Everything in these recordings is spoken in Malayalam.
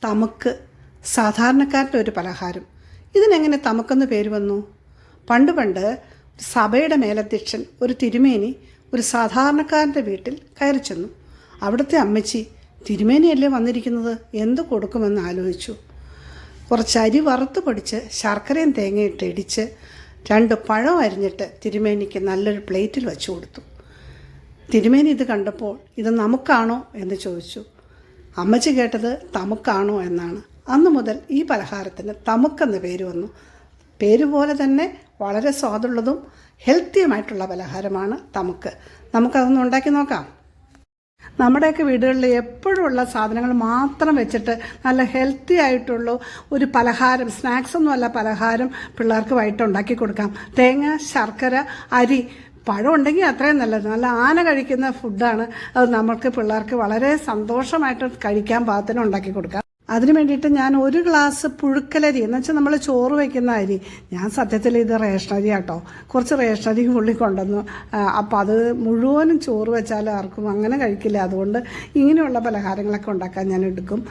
തമുക്ക് സാധാരണക്കാരുടെ ഒരു പലഹാരം. ഇതിനെങ്ങനെ തമുക്കെന്ന് പേര് വന്നു? പണ്ട് സഭയുടെ മേലധ്യക്ഷൻ ഒരു തിരുമേനി ഒരു സാധാരണക്കാരൻ്റെ വീട്ടിൽ കയറി ചെന്നു. അവിടുത്തെ അമ്മച്ചി തിരുമേനിയല്ലേ വന്നിരിക്കുന്നത്, എന്ത് കൊടുക്കുമെന്ന് ആലോചിച്ചു. കുറച്ച് അരി വറുത്ത് പൊടിച്ച് ശർക്കരയും തേങ്ങയിട്ട് ഇടിച്ച് 2 പഴം അരിഞ്ഞിട്ട് തിരുമേനിക്ക് നല്ലൊരു പ്ലേറ്റിൽ വെച്ചു കൊടുത്തു. തിരുമേനി ഇത് കണ്ടപ്പോൾ ഇത് നമുക്കാണോ എന്ന് ചോദിച്ചു. അമ്മച്ചി കേട്ടത് തമുക്കാണോ എന്നാണ്. അന്നു മുതൽ ഈ പലഹാരത്തിന് തമുക്കെന്ന് പേര് വന്നു. പേര് പോലെ തന്നെ വളരെ സ്വാദുള്ളതും ഹെൽത്തിയുമായിട്ടുള്ള പലഹാരമാണ് തമുക്ക്. നമുക്കതൊന്ന് ഉണ്ടാക്കി നോക്കാം. നമ്മുടെയൊക്കെ വീടുകളിൽ എപ്പോഴും ഉള്ള സാധനങ്ങൾ മാത്രം വെച്ചിട്ട് നല്ല ഹെൽത്തി ആയിട്ടുള്ള ഒരു പലഹാരം, സ്നാക്സ് ഒന്നുമല്ല പലഹാരം, പിള്ളേർക്ക് വൈകിട്ട് ഉണ്ടാക്കി കൊടുക്കാം. തേങ്ങ, ശർക്കര, അരി, പഴം ഉണ്ടെങ്കിൽ അത്രയും നല്ലത്. നല്ല ആന കഴിക്കുന്ന ഫുഡാണ് അത്. നമുക്ക് പിള്ളേർക്ക് വളരെ സന്തോഷമായിട്ട് കഴിക്കാൻ പാകത്തിന് ഉണ്ടാക്കി കൊടുക്കാം. അതിന് വേണ്ടിയിട്ട് ഞാൻ 1 ഗ്ലാസ് പുഴുക്കലരി, എന്ന് വെച്ചാൽ നമ്മൾ ചോറ് വയ്ക്കുന്ന അരി, ഞാൻ സത്യത്തിൽ ഇത് റേഷനരി ആട്ടോ, കുറച്ച് റേഷനരി പുള്ളി കൊണ്ടുവന്നു. അപ്പോൾ അത് മുഴുവനും ചോറ് വെച്ചാലും ആർക്കും അങ്ങനെ കഴിക്കില്ല. അതുകൊണ്ട് ഇങ്ങനെയുള്ള പലഹാരങ്ങളൊക്കെ ഉണ്ടാക്കാൻ ഞാൻ എടുക്കും.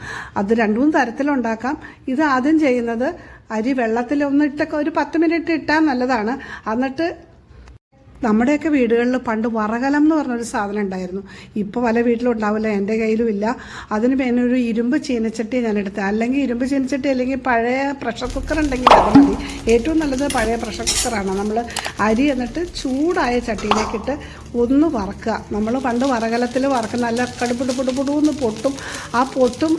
അത് 2-3 തരത്തിലുണ്ടാക്കാം. ഇത് ആദ്യം ചെയ്യുന്നത് അരി വെള്ളത്തിലൊന്നിട്ടൊക്കെ ഒരു 10 മിനിറ്റ് ഇട്ടാൽ നല്ലതാണ്. എന്നിട്ട് നമ്മുടെയൊക്കെ വീടുകളിൽ പണ്ട് വറകലം എന്ന് പറഞ്ഞൊരു സാധനം ഉണ്ടായിരുന്നു. ഇപ്പോൾ പല വീട്ടിലും ഉണ്ടാവില്ല, എൻ്റെ കയ്യിലും ഇല്ല. അതിന് പിന്നെ ഒരു ഇരുമ്പ് ചീനച്ചട്ടി ഞാൻ എടുത്തത്. അല്ലെങ്കിൽ ഇരുമ്പ് ചീനച്ചട്ടി അല്ലെങ്കിൽ പഴയ പ്രഷർ കുക്കർ ഉണ്ടെങ്കിൽ അത് മതി. ഏറ്റവും നല്ലത് പഴയ പ്രഷർ കുക്കറാണ്. നമ്മൾ അരി എന്നിട്ട് ചൂടായ ചട്ടിയിലേക്കിട്ട് ഒന്ന് വറക്കുക. നമ്മൾ പണ്ട് വറകലത്തിൽ വറക്കുന്ന നല്ല കടുപുടുപുടുപുടുന്ന് പൊട്ടും. ആ പൊട്ടും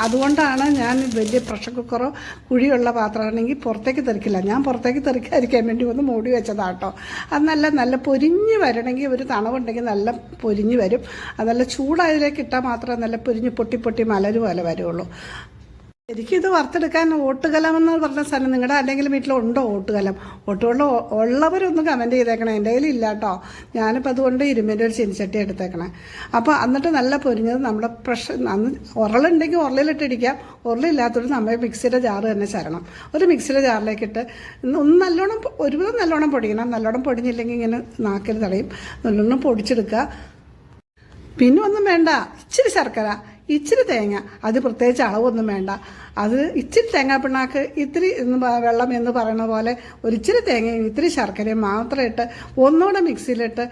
അതുകൊണ്ടാണ് ഞാൻ വലിയ പ്രഷർ കുക്കറോ കുഴിയുള്ള പാത്രമാണെങ്കിൽ പുറത്തേക്ക് തെറിക്കില്ല. ഞാൻ പുറത്തേക്ക് തെറിക്കാതിരിക്കാൻ വേണ്ടി ഒന്ന് മൂടി വെച്ചതാട്ടോ. അത് നല്ല പൊരിഞ്ഞ് വരണമെങ്കിൽ ഒരു തണവുണ്ടെങ്കിൽ നല്ല പൊരിഞ്ഞ് വരും. അത് നല്ല ചൂടായതിലേക്ക് ഇട്ടാൽ മാത്രമേ നല്ല പൊരിഞ്ഞ് പൊട്ടി മലര് പോലെ വരുള്ളൂ. എനിക്കിത് വറുത്തെടുക്കാൻ ഓട്ടുകലം എന്ന് പറഞ്ഞ സ്ഥലം നിങ്ങളുടെ ആരെങ്കിലും വീട്ടിലുണ്ടോ? ഓട്ടുകലം ഉള്ളവരൊന്ന് കമൻറ്റ് ചെയ്തേക്കണേ. എൻ്റെ കയ്യിൽ ഇല്ല കേട്ടോ. ഞാനിപ്പോൾ അതുകൊണ്ട് ഇരുമ്പിൻ്റെ ഒരു ചീനിച്ചട്ടി എടുത്തേക്കണേ. അപ്പോൾ എന്നിട്ട് നല്ല പൊരിഞ്ഞത് നമ്മുടെ ഉരളുണ്ടെങ്കിൽ ഉരളിലിട്ടിടിക്കാം. ഉരളില്ലാത്തൊരു നമ്മൾ മിക്സിയുടെ ജാറ് തന്നെ ചരണം. ഒരു മിക്സിയുടെ ജാറിലേക്കിട്ട് ഒന്ന് നല്ലോണം ഒരുവിധം നല്ലോണം പൊടിക്കണം. നല്ലോണം പൊടിഞ്ഞില്ലെങ്കിൽ ഇങ്ങനെ നാക്കിൽ തടയും. നല്ലോണം പൊടിച്ചെടുക്കുക. പിന്നെ ഒന്നും വേണ്ട, ഇച്ചിരി ശർക്കര, ഇച്ചിരി തേങ്ങ, അത് പ്രത്യേകിച്ച് അളവൊന്നും വേണ്ട. അത് ഇച്ചിരി തേങ്ങാപ്പിണ്ണാക്ക്, ഇത്തിരി വെള്ളം എന്ന് പറയുന്ന പോലെ ഒരിച്ചിരി തേങ്ങയും ഇത്തിരി ശർക്കരയും മാത്രം ഇട്ട് ഒന്നുകൂടെ മിക്സിയിലിട്ട്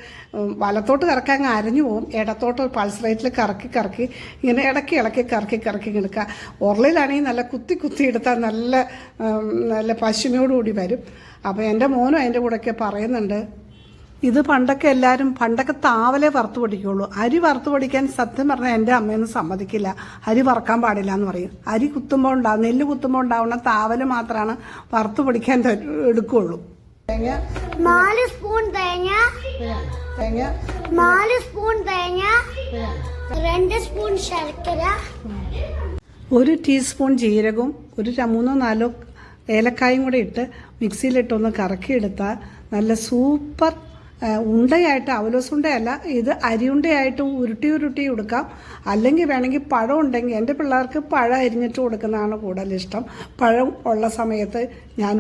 വലത്തോട്ട് കറക്കാൻ അരഞ്ഞു പോകും. ഇടത്തോട്ട് പൾസ് റേറ്റിൽ കറക്കി ഇങ്ങനെ ഇളക്കി കറക്കി എടുക്കുക. ഉരുളിലാണെങ്കിൽ നല്ല കുത്തി എടുത്താൽ നല്ല പശുമയോടുകൂടി വരും. അപ്പോൾ എൻ്റെ മോനും അതിൻ്റെ കൂടെയൊക്കെ പറയുന്നുണ്ട്, ഇത് പണ്ടൊക്കെ താവലെ വറുത്ത് പൊടിക്കുള്ളൂ. അരി വറുത്ത് പൊടിക്കാൻ സത്യം പറഞ്ഞാൽ എൻ്റെ അമ്മയൊന്നും സമ്മതിക്കില്ല. അരി വറക്കാൻ പാടില്ല എന്ന് പറയും. നെല്ല് കുത്തുമ്പോൾ ഉണ്ടാവുന്ന താവല് മാത്രമാണ് വറുത്ത് പൊടിക്കാൻ എടുക്കുള്ളൂ. 4 സ്പൂൺ തേങ്ങ, 4 സ്പൂൺ തേങ്ങ, 2 സ്പൂൺ ശർക്കര, 1 ടീസ്പൂൺ ജീരകവും 3-4 ഏലക്കായും കൂടെ ഇട്ട് മിക്സിയിലിട്ടൊന്ന് കറക്കിയെടുത്താൽ നല്ല സൂപ്പർ ഉണ്ടയായിട്ട്, അവലോസ് ഉണ്ടയല്ല, ഇത് അരിയുണ്ടയായിട്ട് ഉരുട്ടി കൊടുക്കാം. അല്ലെങ്കിൽ വേണമെങ്കിൽ പഴം ഉണ്ടെങ്കിൽ, എൻ്റെ പിള്ളേർക്ക് പഴം അരിഞ്ഞിട്ട് കൊടുക്കുന്നതാണ് കൂടുതലിഷ്ടം. പഴം ഉള്ള സമയത്ത് ഞാൻ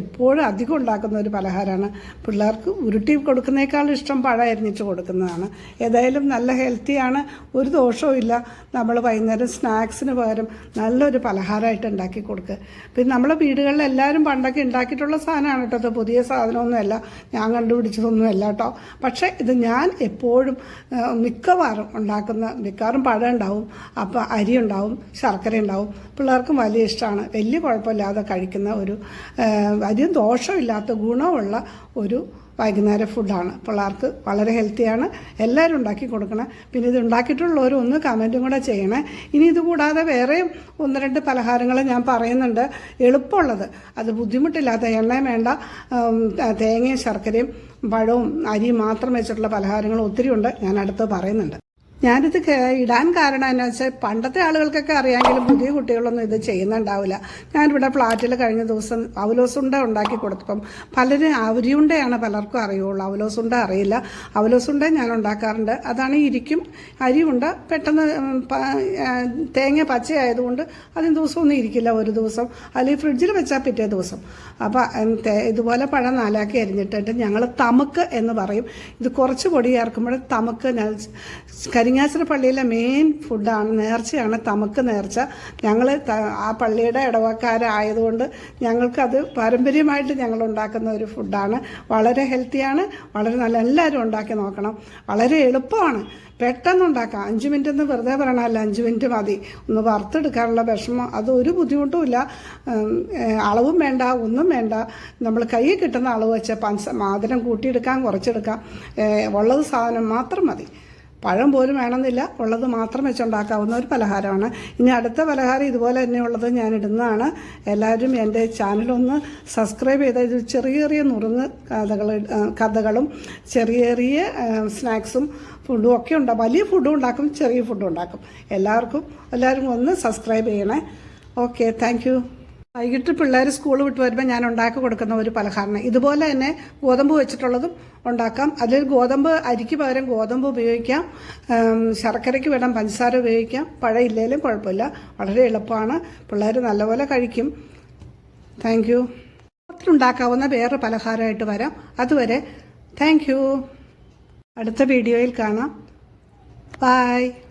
എപ്പോഴും അധികം ഉണ്ടാക്കുന്ന ഒരു പലഹാരമാണ്. പിള്ളേർക്ക് ഉരുട്ടി കൊടുക്കുന്നേക്കാളും ഇഷ്ടം പഴം അരിഞ്ഞിട്ട് കൊടുക്കുന്നതാണ്. ഏതായാലും നല്ല ഹെൽത്തിയാണ്, ഒരു ദോഷവും ഇല്ല. നമ്മൾ വൈകുന്നേരം സ്നാക്സിന് പകരം നല്ലൊരു പലഹാരമായിട്ട് ഉണ്ടാക്കി കൊടുക്കുക. പിന്നെ നമ്മളെ വീടുകളിൽ എല്ലാവരും പണ്ടൊക്കെ ഉണ്ടാക്കിയിട്ടുള്ള സാധനമാണ് കേട്ടോ. അത് പുതിയ സാധനമൊന്നുമല്ല, ഞാൻ കണ്ടുപിടിച്ചതൊന്നുമല്ല കേട്ടോ. പക്ഷേ ഇത് ഞാൻ എപ്പോഴും മിക്കവാറും പഴം ഉണ്ടാവും, അപ്പോൾ അരി ഉണ്ടാവും, ശർക്കര ഉണ്ടാവും. പിള്ളേർക്കും വലിയ ഇഷ്ടമാണ്. വലിയ കുഴപ്പമില്ലാതെ കഴിക്കുന്ന വലിയ ദോഷമില്ലാത്ത ഗുണമുള്ള ഒരു വൈകുന്നേര ഫുഡാണ്. പിള്ളേർക്ക് വളരെ ഹെൽത്തിയാണ്. എല്ലാവരും ഉണ്ടാക്കി കൊടുക്കണം. പിന്നെ ഇത് ഉണ്ടാക്കിയിട്ടുള്ളവർ ഒന്ന് കമൻറ്റും കൂടെ ചെയ്യണേ. ഇനി ഇതുകൂടാതെ വേറെയും 1-2 പലഹാരങ്ങൾ ഞാൻ പറയുന്നുണ്ട്, എളുപ്പമുള്ളത്. അത് ബുദ്ധിമുട്ടില്ലാത്ത, എണ്ണയും വേണ്ട, തേങ്ങയും ശർക്കരയും പഴവും അരിയും മാത്രം വെച്ചിട്ടുള്ള പലഹാരങ്ങൾ ഒത്തിരി ഉണ്ട്. ഞാൻ അടുത്ത് പറയുന്നുണ്ട്. ഞാനിത് ഇടാൻ കാരണം എന്താ വെച്ചാൽ പണ്ടത്തെ ആളുകൾക്കൊക്കെ അറിയാമെങ്കിലും പുതിയ കുട്ടികളൊന്നും ഇത് ചെയ്യുന്നുണ്ടാവില്ല. ഞാനിവിടെ ഫ്ലാറ്റിൽ കഴിഞ്ഞ ദിവസം അവലോസുണ്ട ഉണ്ടാക്കി കൊടുത്തപ്പം പലരും അരിയുണ്ടയാണ് പലർക്കും അറിയുള്ളൂ, അവലോസുണ്ട അറിയില്ല. അവലോസുണ്ട ഞാൻ ഉണ്ടാക്കാറുണ്ട്. അതാണ് ഇരിക്കും അരിയുണ്ട. പെട്ടെന്ന് തേങ്ങ പച്ചയായതുകൊണ്ട് അതിന് ദിവസമൊന്നും ഇരിക്കില്ല, ഒരു ദിവസം. അല്ലെങ്കിൽ ഫ്രിഡ്ജിൽ വെച്ചാൽ പിറ്റേ ദിവസം. അപ്പോൾ ഇതുപോലെ പഴം 4ആക്കി അരിഞ്ഞിട്ടിട്ട് ഞങ്ങൾ തമുക്ക് എന്ന് പറയും. ഇത് കുറച്ച് പൊടി ചേർക്കുമ്പോൾ തമുക്ക് കരിങ്ങാശ്ശേരി പള്ളിയിലെ മെയിൻ ഫുഡാണ്, നേർച്ചയാണ് തമക്ക് നേർച്ച. ഞങ്ങൾ ആ പള്ളിയുടെ ഇടവക്കാരായതുകൊണ്ട് ഞങ്ങൾക്കത് പാരമ്പര്യമായിട്ട് ഞങ്ങൾ ഉണ്ടാക്കുന്ന ഒരു ഫുഡാണ്. വളരെ ഹെൽത്തിയാണ്, വളരെ നല്ല. എല്ലാവരും ഉണ്ടാക്കി നോക്കണം. വളരെ എളുപ്പമാണ്, പെട്ടെന്ന് ഉണ്ടാക്കാം. 5 മിനിറ്റ് എന്ന് വെറുതെ പറയണമല്ല, 5 മിനിറ്റ് മതി. ഒന്ന് വറുത്തെടുക്കാനുള്ള വിഷമം അത് ഒരു ബുദ്ധിമുട്ടുമില്ല. അളവും വേണ്ട, ഒന്നും വേണ്ട. നമ്മൾ കയ്യിൽ കിട്ടുന്ന അളവ് വെച്ച് മധുരം കൂട്ടിയെടുക്കാം, കുറച്ചെടുക്കാം. ഉള്ളത് സാധനം മാത്രം മതി. പഴം പോലും വേണമെന്നില്ല, ഉള്ളത് മാത്രം വെച്ചുണ്ടാക്കാവുന്ന ഒരു പലഹാരമാണ്. ഇനി അടുത്ത പലഹാരം ഇതുപോലെ തന്നെയുള്ളത് ഞാൻ ഇടുന്നതാണ്. എല്ലാവരും എൻ്റെ ചാനലൊന്ന് സബ്സ്ക്രൈബ് ചെയ്ത് ഇത് ചെറിയ ചെറിയ നുറുങ്ങ് കഥകളും ചെറിയ ചെറിയ സ്നാക്സും ഫുഡും ഒക്കെ ഉണ്ടാക്കും. വലിയ ഫുഡും ഉണ്ടാക്കും, ചെറിയ ഫുഡും ഉണ്ടാക്കും. എല്ലാവരും ഒന്ന് സബ്സ്ക്രൈബ് ചെയ്യണേ. Okay, thank you. വൈകിട്ട് പിള്ളേർ സ്കൂൾ വിട്ട് വരുമ്പോൾ ഞാൻ ഉണ്ടാക്കി കൊടുക്കുന്ന ഒരു പലഹാരം ഇതുപോലെ തന്നെ ഗോതമ്പ് വെച്ചിട്ടുള്ളതും ഉണ്ടാക്കാം. അതിൽ ഗോതമ്പ് അരിക്ക് പകരം ഗോതമ്പ് ഉപയോഗിക്കാം, ശർക്കരയ്ക്ക് വേണം പഞ്ചസാര ഉപയോഗിക്കാം. പഴം ഇല്ലെങ്കിലും കുഴപ്പമില്ല, വളരെ എളുപ്പമാണ്. പിള്ളേർ നല്ലപോലെ കഴിക്കും. Thank you. ഉണ്ടാക്കാവുന്ന വേറെ പലഹാരമായിട്ട് വരാം. അതുവരെ താങ്ക് യു. അടുത്ത വീഡിയോയിൽ കാണാം. ബൈ.